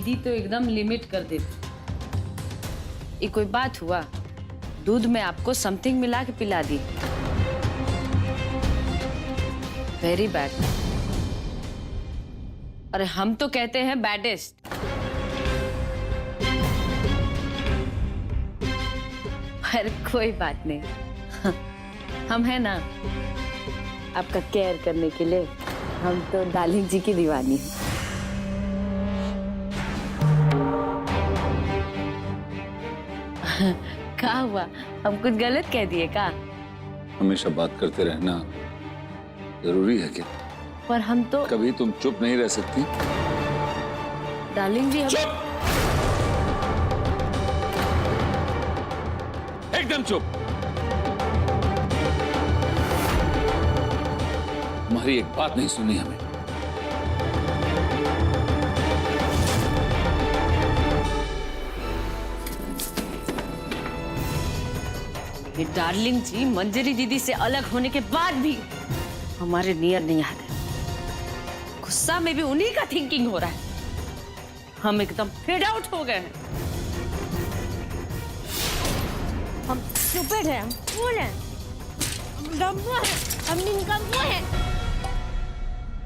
दीदी तो एकदम लिमिट कर देती। ये कोई बात हुआ? दूध में आपको समथिंग मिला के पिला दी। Very bad. अरे हम तो कहते हैं बैडेस्ट। पर कोई बात नहीं, हम हैं ना आपका केयर करने के लिए। हम तो डार्लिंग जी की दीवानी हैं। क्या हुआ? हम कुछ गलत कह दिए क्या? हमेशा बात करते रहना जरूरी है क्या? पर हम तो कभी तुम चुप नहीं रह सकती? डार्लिंग जी चुप! एकदम चुप! तुम्हारी एक बात नहीं सुनी हमें। ये डार्लिंग जी मंजरी दीदी से अलग होने के बाद भी हमारे नियर नहीं आते। गुस्सा में भी उन्हीं का थिंकिंग हो रहा है। हम एकदम फेड आउट हो गए हैं। हम स्टूपिड हैं, हम फूल हैं, हम डम्बू हैं, हम निकम्मे हैं।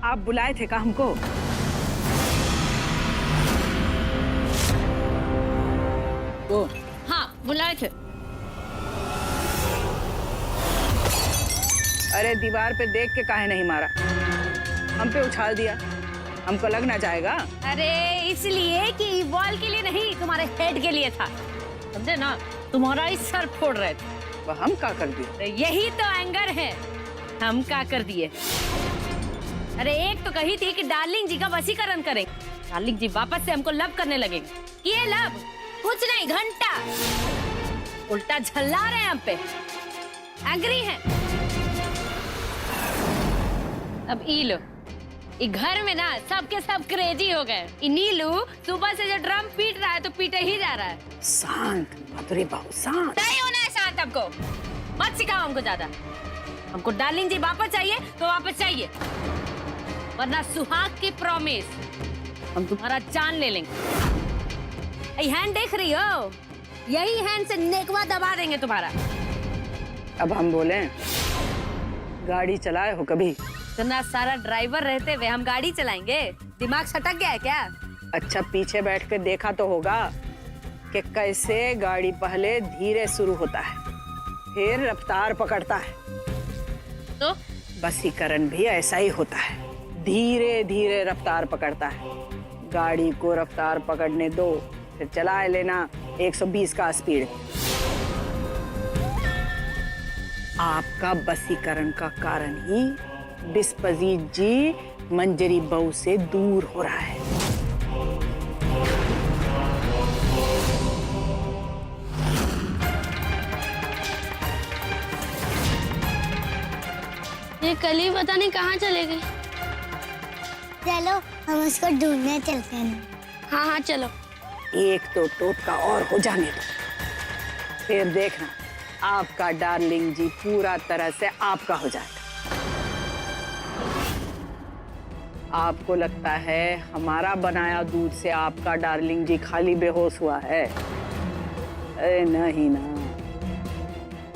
आप बुलाए थे का हमको? हाँ बुलाए थे। अरे दीवार पे देख के काहे नहीं मारा? हम पे उछाल दिया, हमको लग ना जाएगा? अरे इसलिए कि बॉल के लिए नहीं, तुम्हारे हेड के लिए था, समझे ना? तुम्हारा ही सर फोड़ रहे थे। वह हम का कर दिए? तो यही तो एंगर है, हम क्या कर दिए? अरे एक तो कही थी कि डार्लिंग जी का वशीकरण करें। डार्लिंग जी वापस से हमको लव करने लगेंगे। ये लव कुछ नहीं, घंटा उल्टा झल्ला रहे हैं हम पे, एंग्री हैं। अब ई लो, ये घर में ना सबके सब क्रेजी हो गए। नीलू सुबह से जो ड्रम पीट रहा है तो पीटे ही जा रहा है। शांत मधुरी बहू, शांत। नहीं होना है शांत हमको, मत सिखाओ हमको ज्यादा। हमको डार्लिंग जी वापस चाहिए तो वापस चाहिए, वरना सुहाग की प्रॉमिस हम तुम्हारा जान ले लेंगे। ये हैंड देख रही हो? यही हैंड से नेकवा दबा देंगे तुम्हारा। अब हम बोले, गाड़ी चलाए हो कभी? इतना सारा ड्राइवर रहते हुए हम गाड़ी चलाएंगे? दिमाग सटक गया है क्या? अच्छा पीछे बैठ के देखा तो होगा कि कैसे गाड़ी पहले धीरे शुरू होता है, फिर रफ्तार पकड़ता है। तो वशीकरण भी ऐसा ही होता है, धीरे धीरे रफ्तार पकड़ता है। गाड़ी को रफ्तार पकड़ने दो, फिर चला लेना 120 का स्पीड। आपका वशीकरण का कारण ही बिस्पजीत जी मंजरी बहू से दूर हो रहा है। ये कल ही पता नहीं कहाँ चले गए। चलो हम उसको ढूंढने चलते हैं। हाँ हाँ चलो। एक तो टोटका और हो जाने दो, फिर देखना आपका डार्लिंग जी पूरा तरह से आपका हो जाएगा। आपको लगता है हमारा बनाया दूध से आपका डार्लिंग जी खाली बेहोश हुआ है? अरे नहीं ना,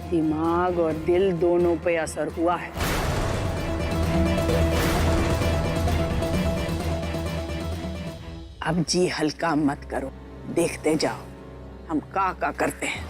दिमाग और दिल दोनों पे असर हुआ है। अब जी हल्का मत करो, देखते जाओ हम का करते हैं।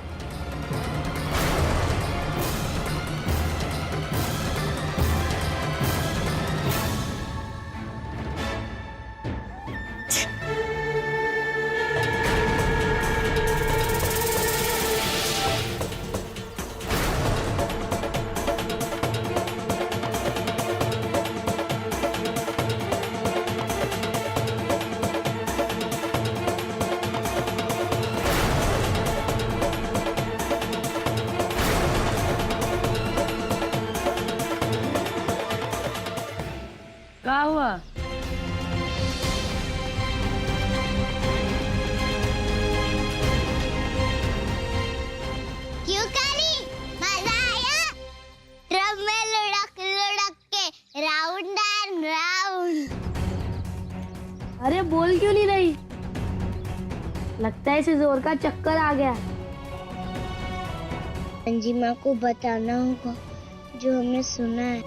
लगता है इसे जोर का चक्कर आ गया। मंजिमा को बताना होगा जो हमने सुना है।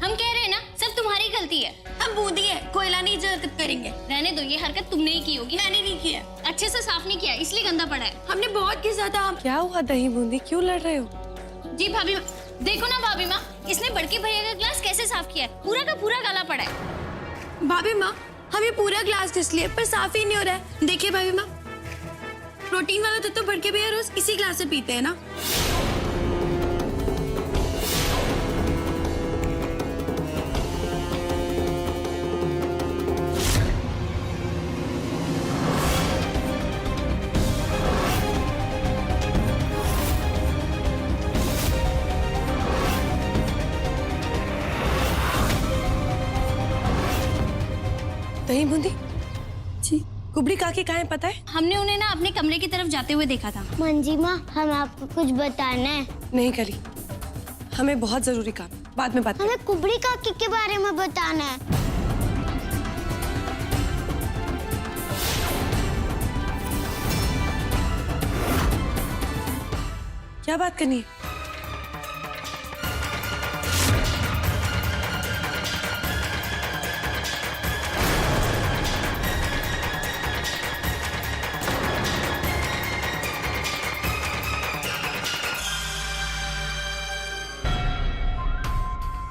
हम कह रहे हैं ना, सब तुम्हारी गलती है। हम बूंदी है, कोयला नहीं जो हरकत करेंगे। रहने दो, ये हरकत तुमने ही की होगी। मैंने नहीं किया, अच्छे से साफ नहीं किया, इसलिए गंदा पड़ा है। हमने बहुत घिसा था। क्या हुआ दही बूंदी, क्यों लड़ रहे हो? जी भाभी माँ, देखो ना भाभी माँ, इसने बड़के भैया का ग्लास कैसे साफ किया है। पूरा का पूरा काला पड़ा है। भाभी माँ, हम ये पूरा ग्लास घिस लिए पर साफ ही नहीं हो रहा है। देखिए भाभी माँ, प्रोटीन वाला दूध तो बड़के भैया रोज इसी ग्लास से पीते हैं ना। दही बूंदी जी, कुबड़ी काकी कहाँ है पता है? हमने उन्हें ना अपने कमरे की तरफ जाते हुए देखा था। मंजिमा, हम आपको कुछ बताना है। नहीं करी, हमें बहुत जरूरी काम, बाद में बात करें। हमें कुबड़ी काकी के बारे में बताना है। क्या बात करनी है?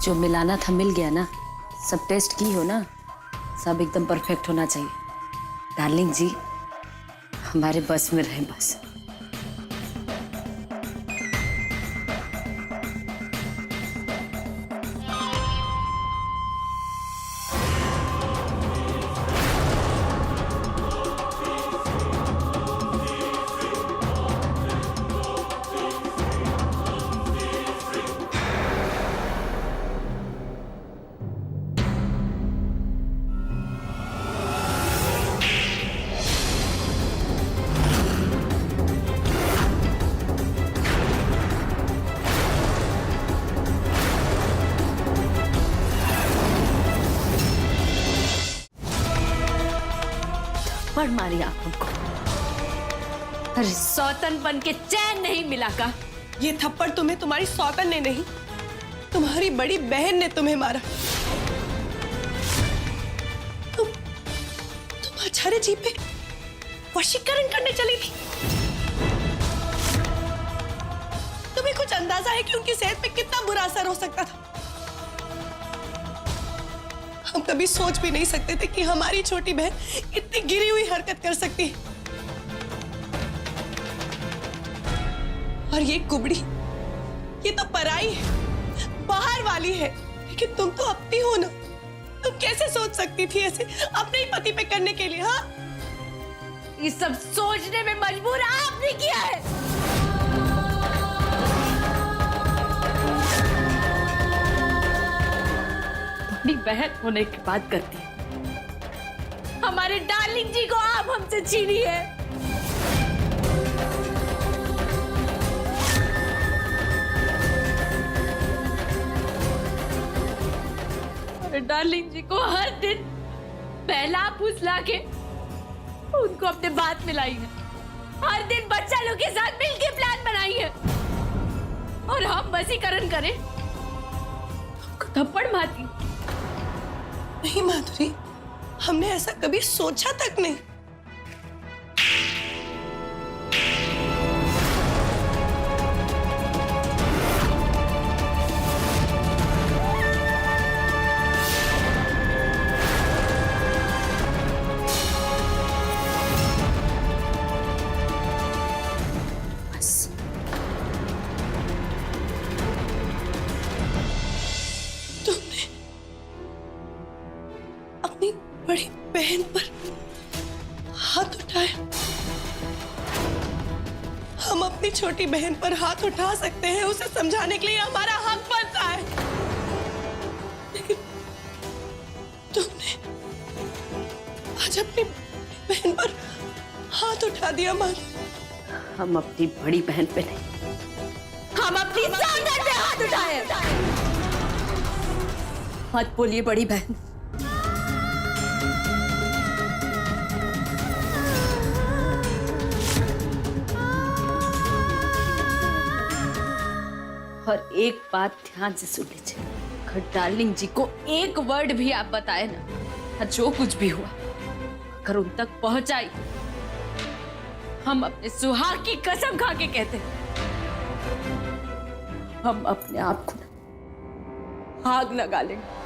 जो मिलाना था मिल गया ना। सब टेस्ट की हो ना, सब एकदम परफेक्ट होना चाहिए। डार्लिंग जी, हमारे बस में रहे बस। पड़ मारी आप हमको। अरे सौतन बन के चैन नहीं मिला का। ये थप्पड़ तुम्हें तुम्हारी सौतन ने नहीं, तुम्हारी बड़ी बहन ने तुम्हें मारा। तुम आचार्य जी पे वशीकरण करने चली थी। तुम्हें कुछ अंदाजा है कि उनकी सेहत पे कितना बुरा असर हो सकता था? हम कभी सोच भी नहीं सकते थे कि हमारी छोटी बहन इतनी गिरी हुई हरकत कर सकती है। और ये कुबड़ी, ये तो पराई है, बाहर वाली है, लेकिन तुम तो अपनी हो ना। तुम कैसे सोच सकती थी ऐसे अपने ही पति पे करने के लिए? हाँ, ये सब सोचने में मजबूर आपने किया है। अपनी बहन होने की बात करती है। हमारे डार्लिंग जी को आप हमसे छीनी है। हमारे डार्लिंग जी को हर दिन पहला फुसला के उनको अपने बात मिलाई है। हर दिन बच्चा लोग के साथ मिलकर प्लान बनाई है। और हम वशीकरण करें, हमको थप्पड़ मारती। नहीं माधुरी, हमने ऐसा कभी सोचा तक नहीं। बस तुमने अपनी बड़ी बहन पर हाथ उठाया। हम अपनी छोटी बहन पर हाथ उठा सकते हैं, उसे समझाने के लिए हमारा हक बनता है, लेकिन तुमने आज अपनी बहन पर हाथ उठा दिया। मान, हम अपनी बड़ी बहन पे नहीं, हम अपनी सौतन पे हाथ उठाए। मत बोलिए बड़ी बहन। और एक बात ध्यान से सुन लीजिए, अगर डार्लिंग जी को एक वर्ड भी आप बताए ना, जो कुछ भी हुआ अगर उन तक पहुंचाई, हम अपने सुहाग की कसम खा के कहते हैं, हम अपने आप को आग लगा लेंगे।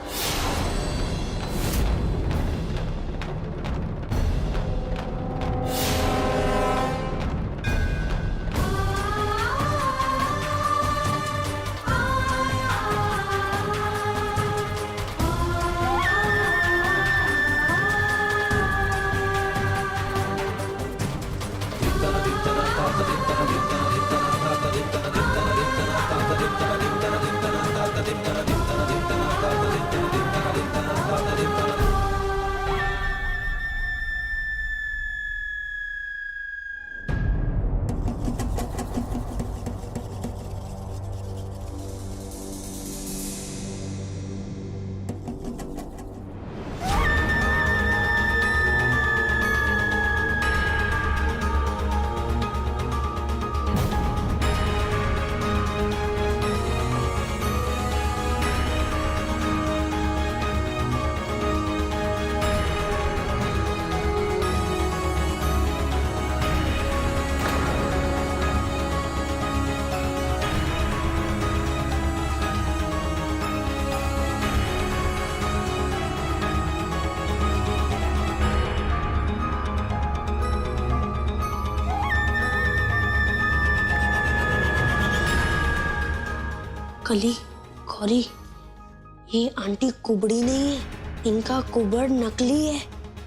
कली, गौरी, ये आंटी कुबड़ी नहीं है, इनका कुबड़ नकली है।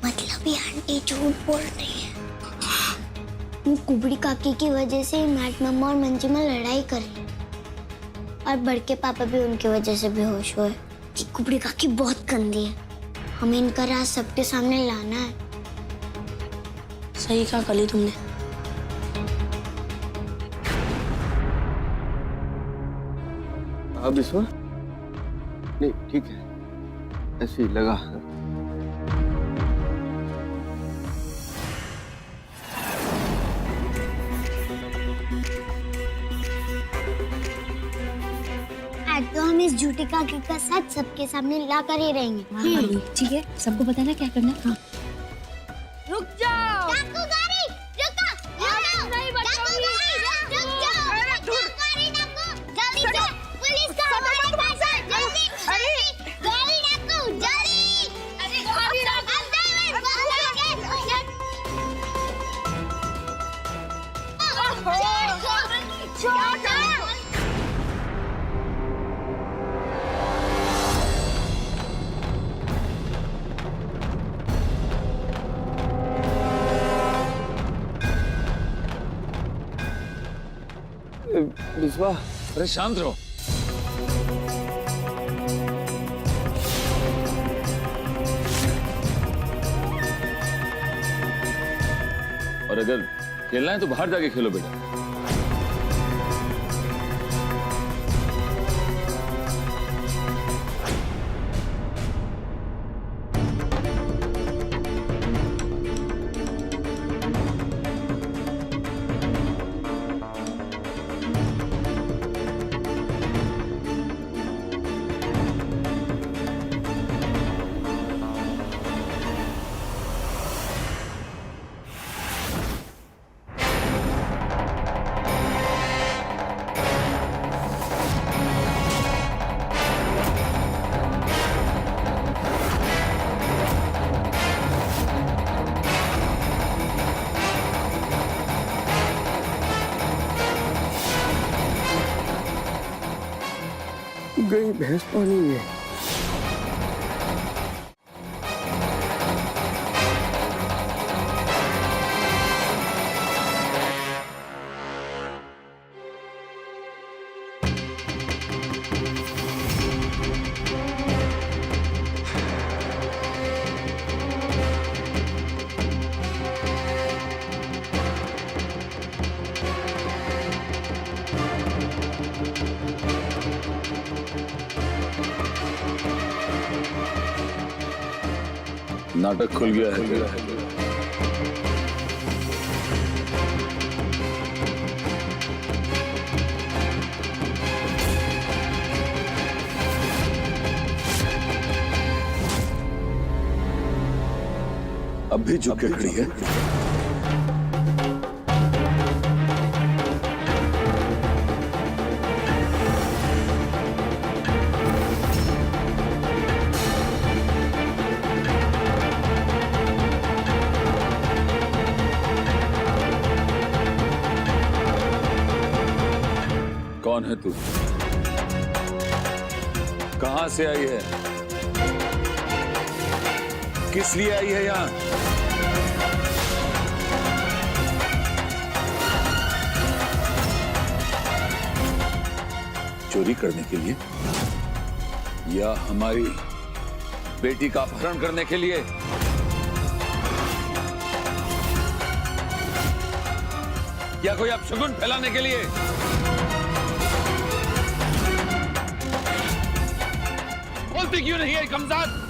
मतलब ये आंटी झूठ बोल रही है। वो कुबड़ी काकी की वजह से मैट मम्मा और मंजिमा लड़ाई कर रही और बड़के पापा भी उनकी वजह से बेहोश हुए। ये कुबड़ी काकी बहुत गंदी है, हमें इनका राज सबके सामने लाना है। सही कहा कली तुमने। अब इस नहीं ठीक है, ऐसे ही लगा। आज तो हम इस झूठी काकी का सच सबके सामने ला कर ही रहेंगे। ठीक है, सबको बताना क्या करना है। हाँ। रुक जाओ। डाकू गाड़ी, रुको, रुको, नहीं डाकू गाड़ी, रुक जाओ, डाकू गाड़ी, डाकू, जल्दी से, पुलिस का हमारे पास है, जल्दी, जल्दी, गाड़ी डाकू, जल्दी, अरे गाड़ी डाकू, अंदर बिस्वा, अरे शांत रहो। और अगर खेलना है तो बाहर जाके खेलो बेटा। गई भैंस पानी में। नाटक खुल गया है। अब भी झुक के खड़ी है। कौन है तू? कहां से आई है? किस लिए आई है यहां? चोरी करने के लिए या हमारी बेटी का अपहरण करने के लिए? या कोई अपशगुन फैलाने के लिए? बोलती क्यों नहीं है कमजाद?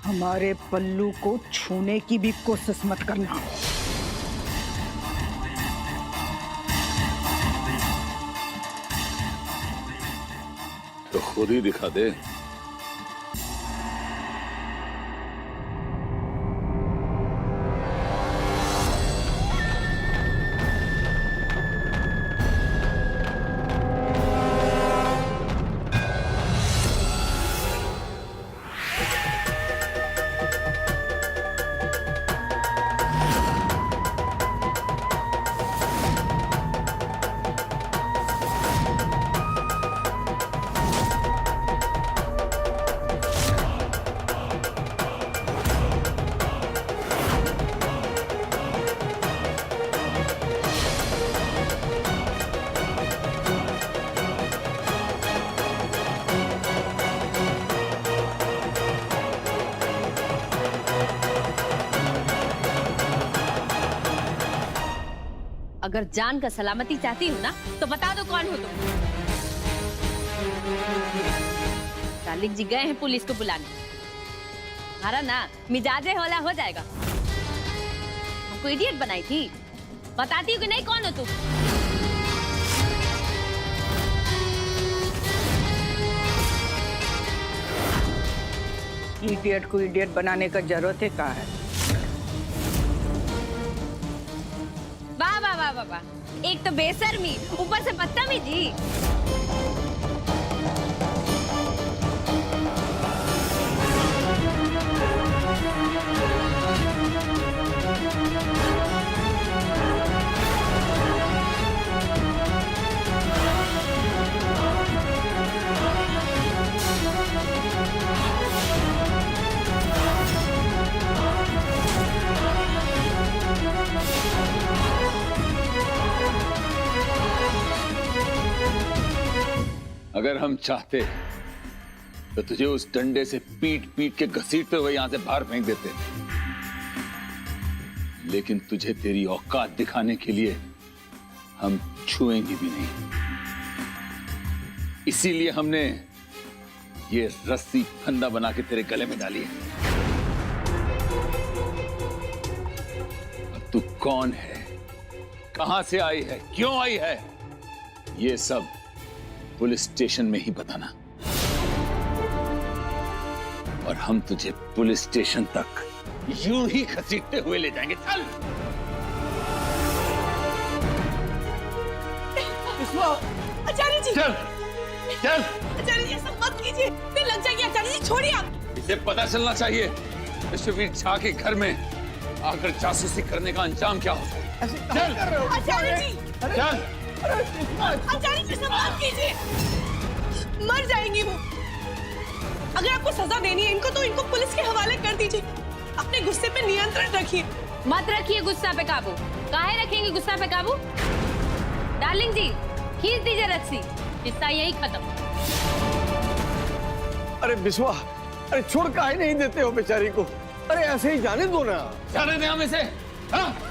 हमारे पल्लू को छूने की भी कोशिश मत करना। तो खुद ही दिखा दे। अगर जान का सलामती चाहती हो ना तो बता दो कौन हो तुम। डार्लिंग जी गए हैं पुलिस को बुलाने। हमारा ना मिजाजे होला हो जाएगा। हमको इडियट बनाई थी। बताती हूँ कि नहीं कौन हो तुम। इडियट को इडियट बनाने का जरूरत है कहाँ है? वाह वाह वाह वाह वाह, एक तो बेशर्मी ऊपर से बदतमीजी। अगर हम चाहते तो तुझे उस डंडे से पीट पीट के घसीटते हुए यहां से बाहर फेंक देते, लेकिन तुझे तेरी औकात दिखाने के लिए हम छुएंगे भी नहीं। इसीलिए हमने ये रस्सी फंदा बना के तेरे गले में डाली है। अब तू कौन है, कहां से आई है, क्यों आई है, ये सब पुलिस स्टेशन में ही बताना। और हम तुझे पुलिस स्टेशन तक यूं ही घसीटते हुए ले जाएंगे। चल आचार्य जी, चल चल। आचार्य जी ऐसा मत कीजिए, फिर लग जाएगी। आचार्य जी छोड़िए आप। इसे पता चलना चाहिए विश्ववीर झा के घर में आकर जासूसी करने का अंजाम क्या होता है। चल आचार्य जी, चल। आचार्य जी ऐसा मत कीजिए, मर जाएंगी वो। अगर आपको सजा देनी है इनको तो इनको पुलिस के हवाले कर दीजिए। अपने गुस्से पे नियंत्रण रखिए। मत रखिए गुस्सा पे काबू। काहे रखेंगे गुस्सा पे काबू? डार्लिंग जी खींच दीजिए रस्सी, किस्सा यही खत्म। अरे बिस्वा, अरे छोड़ काहे नहीं देते हो बेचारी को? अरे ऐसे ही जाने दो ना। जाने दे हम इसे। हाँ?